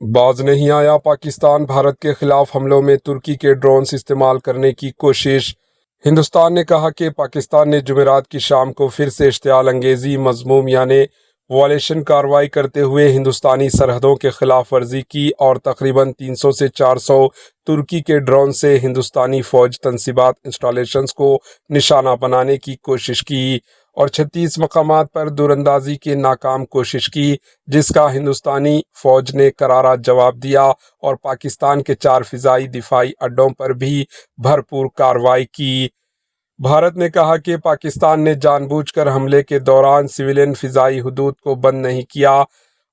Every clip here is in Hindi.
बाज नहीं आया पाकिस्तान। भारत के खिलाफ हमलों में तुर्की के ड्रोन्स इस्तेमाल करने की कोशिश। हिंदुस्तान ने कहा कि पाकिस्तान ने जुमेरात की शाम को फिर से इश्तियाल अंगेज़ी मज़मूम यानी वॉलेशन कार्रवाई करते हुए हिंदुस्तानी सरहदों के खिलाफ वर्जी की और तकरीबन 300 से 400 तुर्की के ड्रोन से हिंदुस्तानी फ़ौज तनसीबात इंस्टॉलेशंस को निशाना बनाने की कोशिश की और 36 मकामात पर दूरंदाजी की नाकाम कोशिश की, जिसका हिंदुस्तानी फ़ौज ने करारा जवाब दिया और पाकिस्तान के 4 फ़िज़ाई दिफाई अड्डों पर भी भरपूर कार्रवाई की। भारत ने कहा कि पाकिस्तान ने जानबूझकर हमले के दौरान सिविलियन फ़िज़ाई हदूद को बंद नहीं किया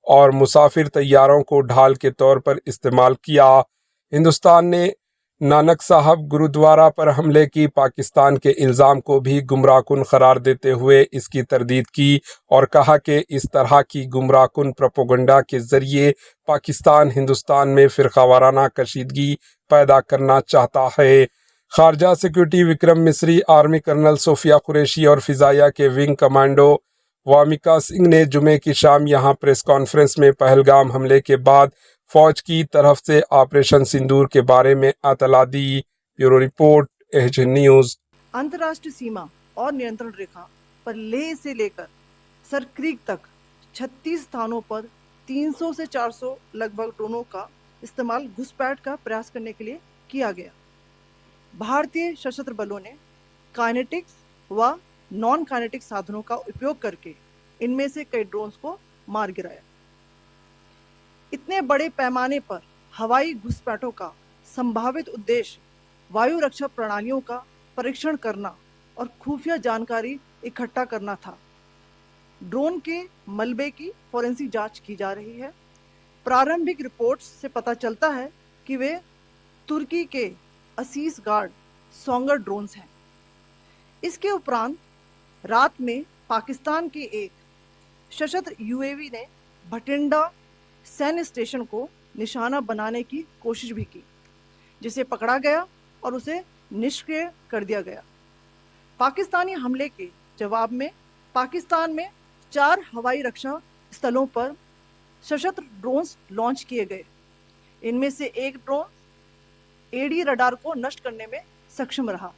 और मुसाफिर तैयारों को ढाल के तौर पर इस्तेमाल किया। हिंदुस्तान ने नानक साहब गुरुद्वारा पर हमले की पाकिस्तान के इल्ज़ाम को भी गुमराहकुन करार देते हुए इसकी तरदीद की और कहा कि इस तरह की गुमराहकुन प्रोपेगेंडा के ज़रिए पाकिस्तान हिंदुस्तान में फ़िरकावाराना कशीदगी पैदा करना चाहता है। खारजा security Vikram Misri, army colonel Sophia Qureshi और फ़िज़ाइया के विंग कमांडो वामिका सिंह ने जुमे की शाम यहां प्रेस कॉन्फ्रेंस में पहलगाम हमले के बाद फ़ौज की तरफ से ऑपरेशन सिंदूर के बारे में अतला दी। Bureau report, AHN news. अंतर्राष्ट्रीय सीमा और नियंत्रण रेखा पर लेह से लेकर सरक्रीक तक 36 स्थानों पर 300 से 400 लगभग ड्रोनों का इस्तेमाल घुसपैठ का प्रयास करने के लिए किया गया। भारतीय सशस्त्र बलों ने काइनेटिक्स व नॉन काइनेटिक साधनों का उपयोग करके इनमें से कई ड्रोन्स को मार गिराया। इतने बड़े पैमाने पर हवाई घुसपैठों का संभावित उद्देश्य वायु रक्षा प्रणालियों का परीक्षण करना और खुफिया जानकारी इकट्ठा करना था। ड्रोन के मलबे की फोरेंसिक जांच की जा रही है। प्रारंभिक रिपोर्ट्स से पता चलता है कि वे तुर्की के असीस गार्ड सोंगर ड्रोन्स हैं। इसके उपरांत रात में पाकिस्तान के एक सशस्त्र यूएवी ने भटिंडा सैन्य स्टेशन को निशाना बनाने की कोशिश भी की, जिसे पकड़ा गया और उसे निष्क्रिय कर दिया गया। पाकिस्तानी हमले के जवाब में पाकिस्तान में 4 हवाई रक्षा स्थलों पर सशस्त्र ड्रोन्स लॉन्च किए गए। इनमें से एक ड्रोन एडी रडार को नष्ट करने में सक्षम रहा।